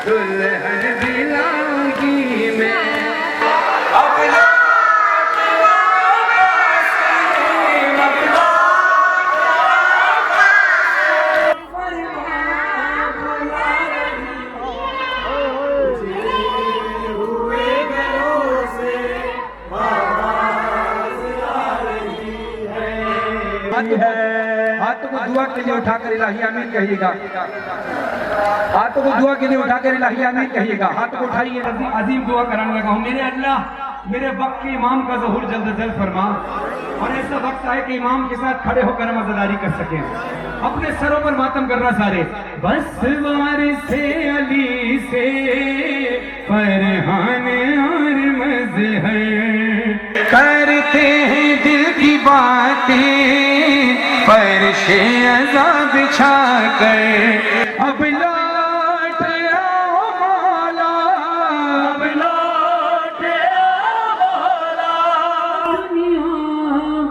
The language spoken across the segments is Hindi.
दुल्हन दिलाऊंगी मैं। हाथों को दुआ के लिए उठाकर इलाही आमीन कहिएगा। हाथों को दुआ के लिए उठाकर इलाही आमीन कहिएगा। हाथ को उठाइए। अजीम दुआ कराने लगा हूँ। मेरे अल्लाह मेरे वक्त के इमाम का ज़हूर जल्द जल्द फरमा और ऐसा वक्त आए कि इमाम के साथ खड़े होकर हम अज़ादारी कर सकें। अपने सरों पर मातम करना सारे। बस वारिस अली से फरहान और मज़हर करते हैं दिल की बातें फर्शे अज़ाब बिछा कर। अब लौट आओ मौला, अब लौट आओ मौला, दुनिया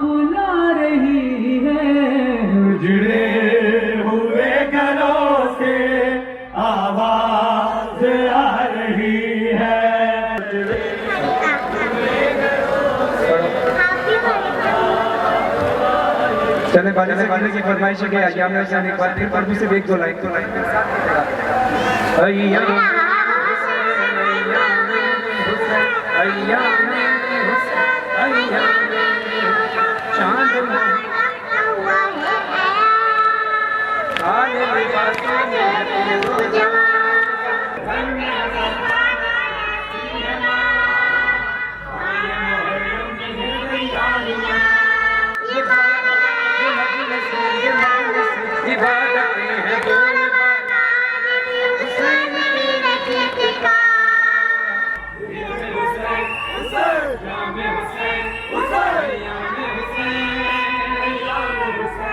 बुला रही है। उजड़े हुए घरों से आवाज आ रही है। चले बाले की फरमाइश है कि अय्याम में एक बार फिर प्रभु से एक दो लाइन अय्याम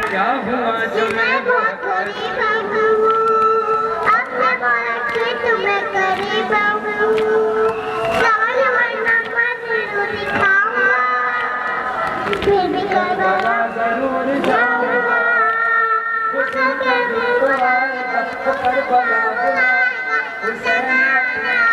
क्या हुआ जो मैं बहुत करीब हूँ, अब मैं बहुत कि तुम्हें करीब हूँ। साल भर नमाज़ जरूर दिखाऊंगा, फिर भी करबला जरूर जाऊंगा। हुसैन करबला बुलाएगा, करबला बुलाएगा, हुसैन अपना